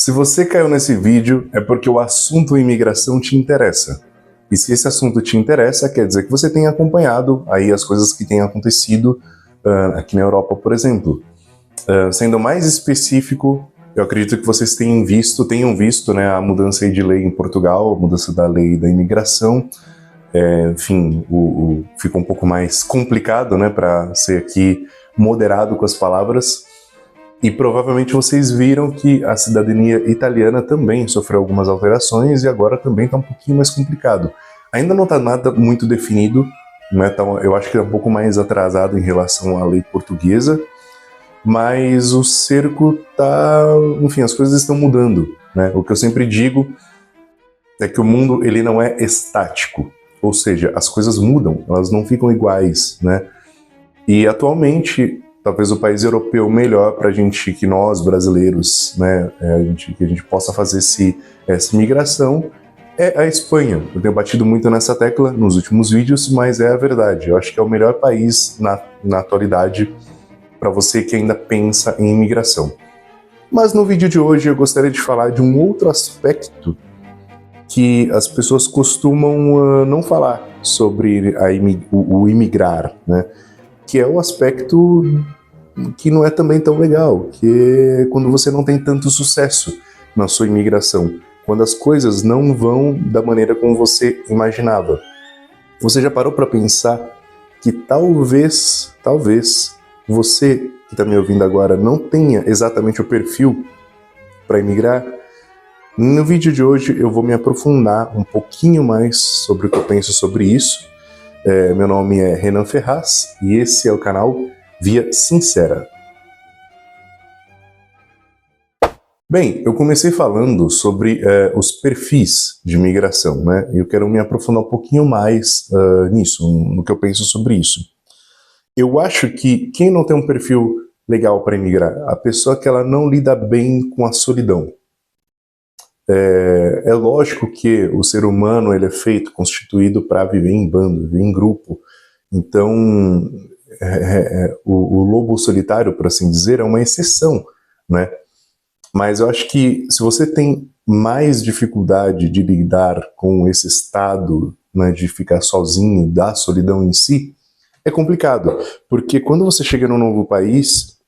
Se você caiu nesse vídeo, é porque o assunto imigração te interessa. E se esse assunto te interessa, quer dizer que você tem acompanhado aí as coisas que têm acontecido aqui na Europa, por exemplo. Sendo mais específico, eu acredito que vocês tenham visto, né, a mudança aí de lei em Portugal, a mudança da lei da imigração. Enfim, ficou um pouco mais complicado, né, para ser aqui moderado com as palavras. E provavelmente vocês viram que a cidadania italiana também sofreu algumas alterações e agora também está um pouquinho mais complicado. Ainda não está nada muito definido, né? Eu acho que é um pouco mais atrasado em relação à lei portuguesa, mas o cerco tá... Enfim, as coisas estão mudando, né? O que eu sempre digo é que o mundo ele não é estático, ou seja, as coisas mudam, elas não ficam iguais, né? E atualmente... talvez o país europeu melhor para a gente, que nós brasileiros, né, que a gente possa fazer essa migração, é a Espanha. Eu tenho batido muito nessa tecla nos últimos vídeos, mas é a verdade. Eu acho que é o melhor país na atualidade para você que ainda pensa em imigração. Mas no vídeo de hoje eu gostaria de falar de um outro aspecto que as pessoas costumam não falar sobre o imigrar, né? Que é o aspecto que não é também tão legal, que é quando você não tem tanto sucesso na sua imigração, quando as coisas não vão da maneira como você imaginava. Você já parou para pensar que talvez você que está me ouvindo agora não tenha exatamente o perfil para imigrar? No vídeo de hoje eu vou me aprofundar um pouquinho mais sobre o que eu penso sobre isso. Meu nome é Renan Ferraz e esse é o canal Via Sincera. Bem, eu comecei falando sobre os perfis de imigração, né? E eu quero me aprofundar um pouquinho mais nisso, no que eu penso sobre isso. Eu acho que quem não tem um perfil legal para imigrar, a pessoa que ela não lida bem com a solidão. É lógico que o ser humano ele é constituído para viver em bando, viver em grupo. Então, o lobo solitário, por assim dizer, é uma exceção, né? Mas eu acho que se você tem mais dificuldade de lidar com esse estado, né, de ficar sozinho, da solidão em si, é complicado. Porque quando você chega num novo país,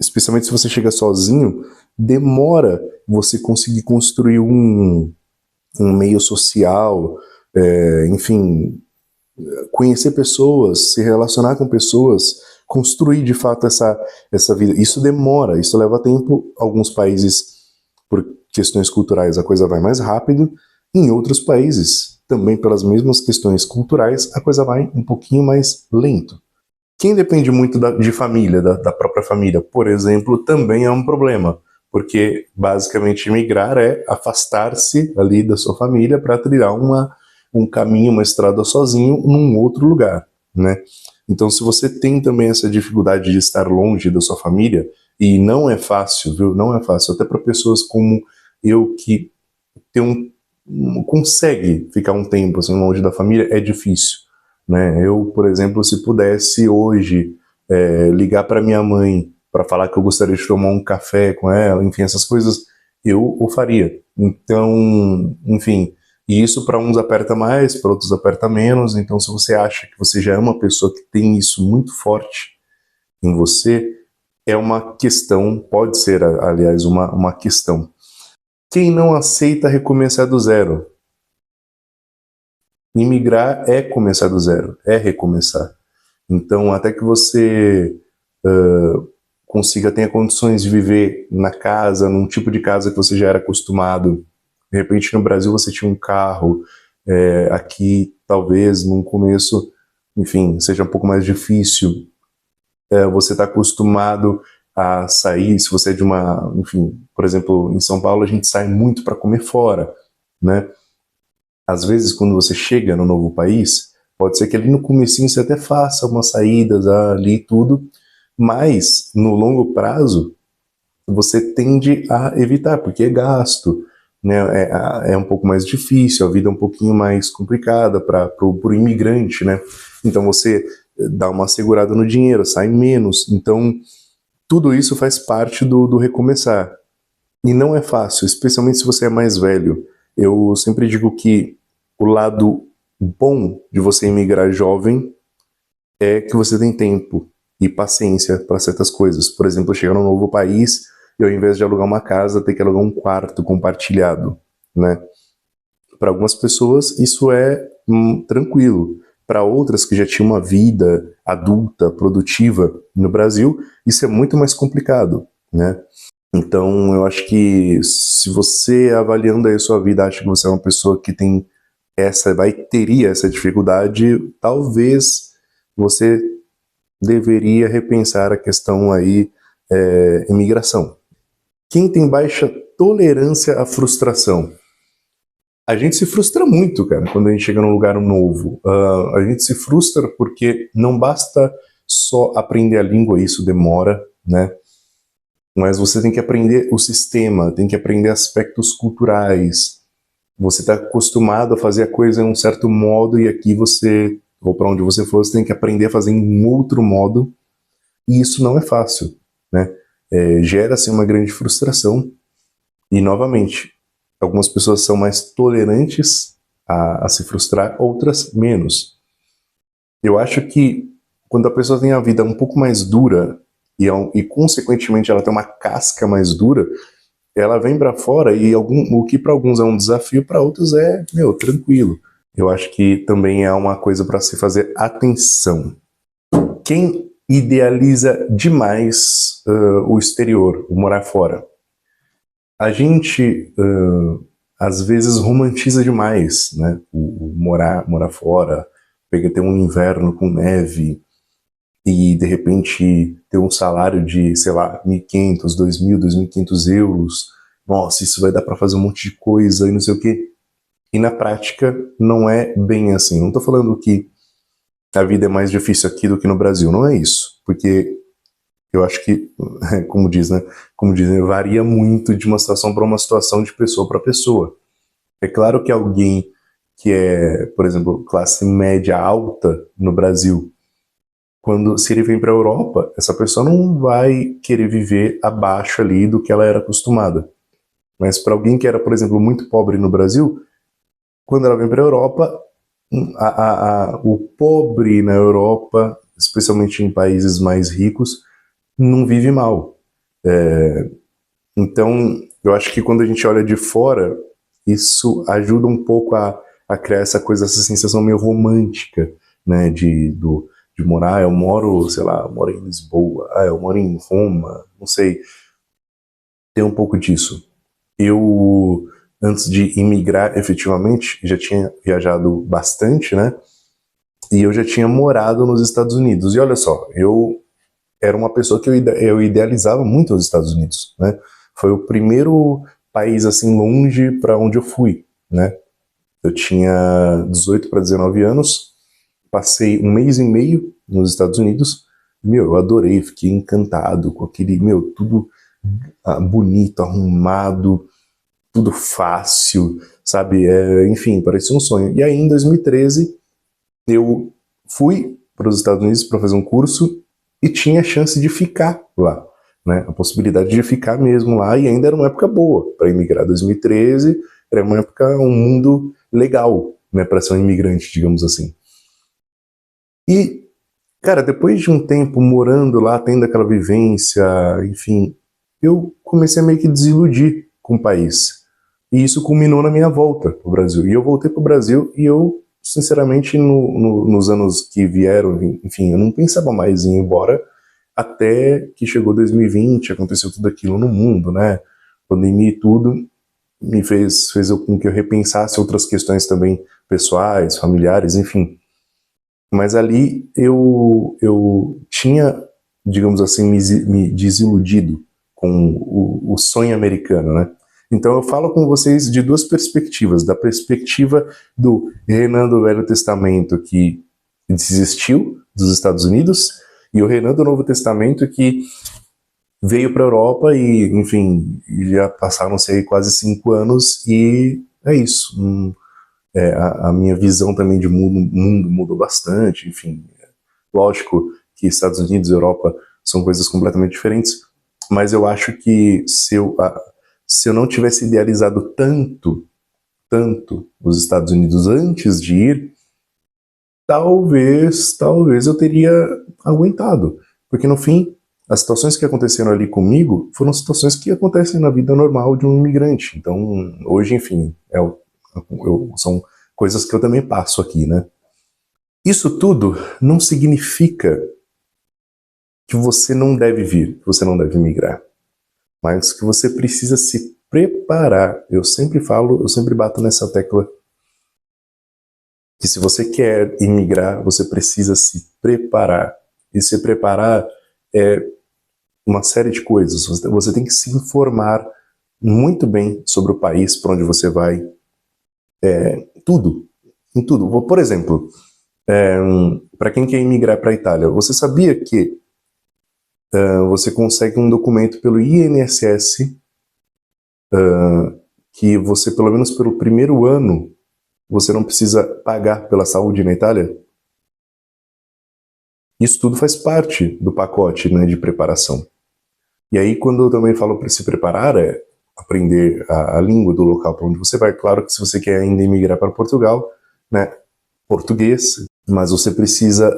especialmente se você chega sozinho, demora você conseguir construir um meio social, enfim, conhecer pessoas, se relacionar com pessoas, construir de fato essa vida. Isso demora, isso leva tempo. Alguns países, por questões culturais, a coisa vai mais rápido. Em outros países, também pelas mesmas questões culturais, a coisa vai um pouquinho mais lento. Quem depende muito de família, da própria família, por exemplo, também é um problema, porque basicamente migrar é afastar-se ali da sua família para trilhar um caminho, uma estrada sozinho num outro lugar, né? Então se você tem também essa dificuldade de estar longe da sua família, e não é fácil, viu? Não é fácil, até para pessoas como eu que consegue ficar um tempo assim longe da família, é difícil. Né? Eu, por exemplo, se pudesse hoje ligar para minha mãe para falar que eu gostaria de tomar um café com ela, enfim, essas coisas, eu o faria. Então, enfim, e isso para uns aperta mais, para outros aperta menos. Então, se você acha que você já é uma pessoa que tem isso muito forte em você, é uma questão, pode ser, aliás, uma questão. Quem não aceita recomeçar do zero? Imigrar é começar do zero, é recomeçar. Então, até que você tenha condições de viver na casa, num tipo de casa que você já era acostumado. De repente, no Brasil, você tinha um carro. Aqui, talvez, num começo, enfim, seja um pouco mais difícil. Você está acostumado a sair, se você é de uma... Enfim, por exemplo, em São Paulo, a gente sai muito para comer fora, né? Às vezes, quando você chega no novo país, pode ser que ali no comecinho você até faça umas saídas ali e tudo, mas no longo prazo você tende a evitar, porque é gasto, né? É um pouco mais difícil, a vida é um pouquinho mais complicada para o imigrante, né? Então você dá uma segurada no dinheiro, sai menos. Então tudo isso faz parte do recomeçar. E não é fácil, especialmente se você é mais velho. Eu sempre digo que o lado bom de você emigrar jovem é que você tem tempo e paciência para certas coisas. Por exemplo, chegar num novo país e ao invés de alugar uma casa, ter que alugar um quarto compartilhado, né? Para algumas pessoas isso é tranquilo. Para outras que já tinham uma vida adulta, produtiva no Brasil, isso é muito mais complicado, né? Então, eu acho que se você, avaliando aí a sua vida, acha que você é uma pessoa que teria essa dificuldade, talvez você deveria repensar a questão aí, imigração. Quem tem baixa tolerância à frustração? A gente se frustra muito, cara, quando a gente chega num lugar novo. A gente se frustra porque não basta só aprender a língua, isso demora, né? Mas você tem que aprender o sistema, tem que aprender aspectos culturais. Você está acostumado a fazer a coisa em um certo modo e aqui você, ou para onde você for, você tem que aprender a fazer em um outro modo. E isso não é fácil, né? Gera-se uma grande frustração. E, novamente, algumas pessoas são mais tolerantes a se frustrar, outras menos. Eu acho que quando a pessoa tem a vida um pouco mais dura e consequentemente, ela tem uma casca mais dura, ela vem para fora e o que para alguns é um desafio, para outros tranquilo. Eu acho que também é uma coisa para se fazer atenção. Quem idealiza demais o exterior, o morar fora? A gente, às vezes, romantiza demais, né? O morar fora, ter um inverno com neve e, de repente, ter um salário de, sei lá, 1.500, 2.000, 2.500 euros. Nossa, isso vai dar para fazer um monte de coisa e não sei o quê. E, na prática, não é bem assim. Não estou falando que a vida é mais difícil aqui do que no Brasil. Não é isso. Porque eu acho que, como dizem, varia muito de uma situação para uma situação, de pessoa para pessoa. É claro que alguém que é, por exemplo, classe média alta no Brasil, se ele vem para a Europa, essa pessoa não vai querer viver abaixo ali do que ela era acostumada. Mas para alguém que era, por exemplo, muito pobre no Brasil, quando ela vem para a Europa, o pobre na Europa, especialmente em países mais ricos, não vive mal. Então, eu acho que quando a gente olha de fora, isso ajuda um pouco a criar essa coisa, essa sensação meio romântica, né, de morar. Eu moro, sei lá, eu moro em Lisboa, eu moro em Roma, não sei. Tem um pouco disso. Eu, antes de imigrar efetivamente, já tinha viajado bastante, né, e eu já tinha morado nos Estados Unidos. E olha só, eu era uma pessoa que eu idealizava muito os Estados Unidos, né? Foi o primeiro país assim longe para onde eu fui, né? Eu tinha 18 para 19 anos, passei um mês e meio nos Estados Unidos. Eu adorei, fiquei encantado com aquele, tudo bonito, arrumado, tudo fácil, sabe? Enfim, parecia um sonho. E aí, em 2013, eu fui para os Estados Unidos para fazer um curso e tinha a chance de ficar lá, né? A possibilidade de ficar mesmo lá, e ainda era uma época boa para imigrar. 2013 era uma época, um mundo legal, né, para ser um imigrante, digamos assim. E, cara, depois de um tempo morando lá, tendo aquela vivência, enfim, eu comecei a meio que desiludir com o país. E isso culminou na minha volta para o Brasil. E eu voltei para o Brasil e eu, sinceramente, nos anos que vieram, enfim, eu não pensava mais em ir embora, até que chegou 2020, aconteceu tudo aquilo no mundo, né? Pandemia e tudo, me fez com que eu repensasse outras questões também pessoais, familiares, enfim. Mas ali eu tinha, digamos assim, me desiludido com o sonho americano, né? Então eu falo com vocês de duas perspectivas. Da perspectiva do Renan do Velho Testamento, que desistiu dos Estados Unidos, e o Renan do Novo Testamento, que veio para a Europa e, enfim, já passaram-se quase 5 anos e é isso. A minha visão também de mundo mudou bastante, enfim. Lógico que Estados Unidos e Europa são coisas completamente diferentes, mas eu acho que se eu não tivesse idealizado tanto os Estados Unidos antes de ir, talvez eu teria aguentado. Porque no fim, as situações que aconteceram ali comigo foram situações que acontecem na vida normal de um imigrante. Então, hoje, enfim, são coisas que eu também passo aqui, né? Isso tudo não significa que você não deve vir, que você não deve migrar, mas que você precisa se preparar. Eu sempre falo, eu sempre bato nessa tecla, que se você quer imigrar, você precisa se preparar. E se preparar é uma série de coisas. Você tem que se informar muito bem sobre o país para onde você vai. Tudo. Em tudo. Por exemplo, para quem quer imigrar para a Itália, você sabia que você consegue um documento pelo INSS que você, pelo menos pelo primeiro ano, você não precisa pagar pela saúde na Itália? Isso tudo faz parte do pacote, né, de preparação. E aí, quando eu também falo para se preparar, é aprender a língua do local para onde você vai. Claro que se você quer ainda emigrar para Portugal, né, português, mas você precisa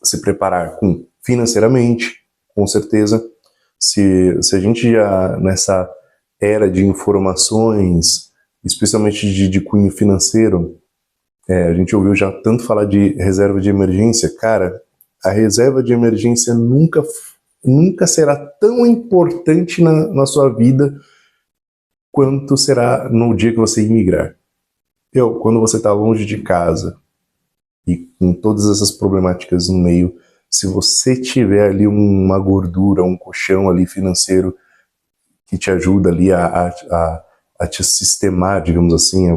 se preparar financeiramente, com certeza. Se a gente já, nessa era de informações, especialmente de cunho financeiro, a gente ouviu já tanto falar de reserva de emergência. Cara, a reserva de emergência nunca será tão importante na sua vida quanto será no dia que você imigrar. Quando você está longe de casa e com todas essas problemáticas no meio, se você tiver ali uma gordura, um colchão ali financeiro que te ajuda ali a te sistemar, digamos assim,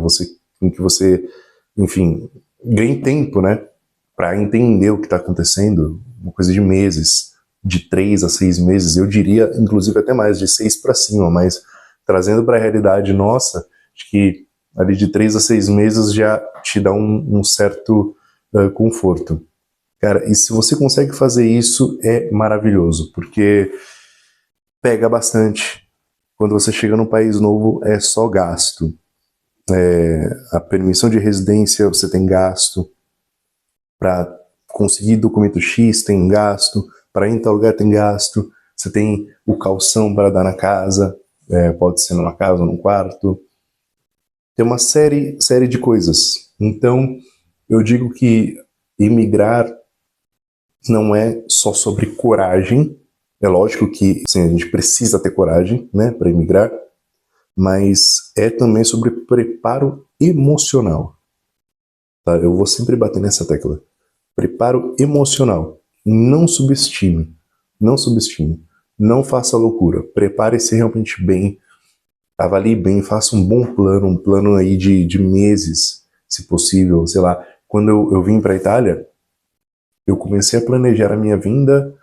em que você, enfim, ganhe tempo, né, para entender o que está acontecendo, uma coisa de meses, de 3 a 6 meses, eu diria, inclusive até mais, de 6 para cima, mas trazendo para a realidade nossa, acho que ali de 3 a 6 meses já te dá um certo conforto. Cara, e se você consegue fazer isso, é maravilhoso, porque pega bastante. Quando você chega num país novo, é só gasto. A permissão de residência, você tem gasto. Para conseguir documento X, tem gasto. Para ir em tal lugar, tem gasto. Você tem o calção para dar na casa, pode ser numa casa ou num quarto. Tem uma série de coisas. Então, eu digo que imigrar não é só sobre coragem. É lógico que assim, a gente precisa ter coragem, né, para imigrar, mas é também sobre preparo emocional. Tá? Eu vou sempre bater nessa tecla. Preparo emocional. Não subestime. Não subestime. Não faça loucura. Prepare-se realmente bem. Avalie bem. Faça um bom plano. Um plano aí de meses, se possível. Sei lá. Quando eu vim para a Itália, eu comecei a planejar a minha vinda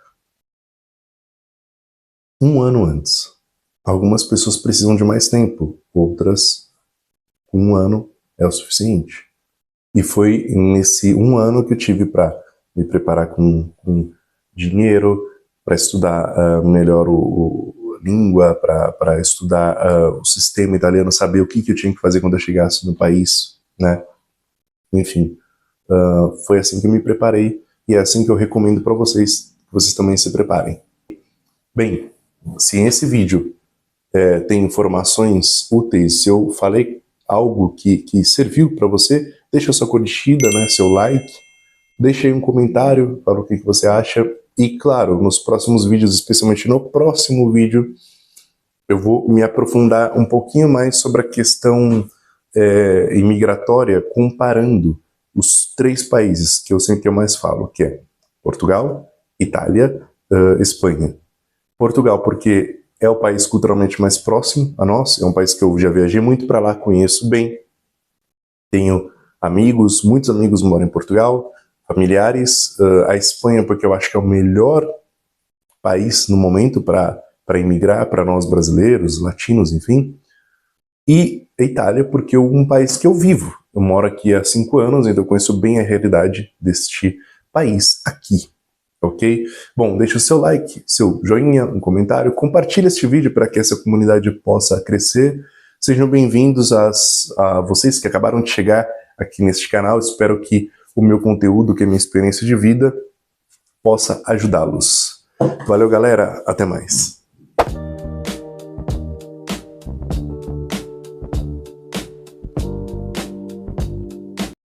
1 ano antes. Algumas pessoas precisam de mais tempo. Outras, 1 ano é o suficiente. E foi nesse 1 ano que eu tive para me preparar com dinheiro, para estudar melhor a língua, para estudar o sistema italiano, saber o que eu tinha que fazer quando eu chegasse no país, né? Enfim, foi assim que eu me preparei e é assim que eu recomendo para vocês, que vocês também se preparem. Bem, se esse vídeo tem informações úteis, se eu falei algo que serviu para você, deixa sua curtida, né, seu like, deixa aí um comentário, fala o que você acha. E claro, nos próximos vídeos, especialmente no próximo vídeo, eu vou me aprofundar um pouquinho mais sobre a questão imigratória, comparando os 3 países que eu sempre mais falo, que é Portugal, Itália, Espanha. Portugal, porque é o país culturalmente mais próximo a nós, é um país que eu já viajei muito para lá, conheço bem, tenho amigos, muitos amigos moram em Portugal, familiares. A Espanha, porque eu acho que é o melhor país no momento para imigrar, para nós brasileiros, latinos, enfim. E a Itália, porque é um país que eu vivo. Eu moro aqui há 5 anos, então eu conheço bem a realidade deste país aqui. ok? Bom, deixa o seu like, seu joinha, um comentário, compartilhe este vídeo para que essa comunidade possa crescer. Sejam bem-vindos a vocês que acabaram de chegar aqui neste canal. Espero que o meu conteúdo, que é minha experiência de vida, possa ajudá-los. Valeu, galera. Até mais.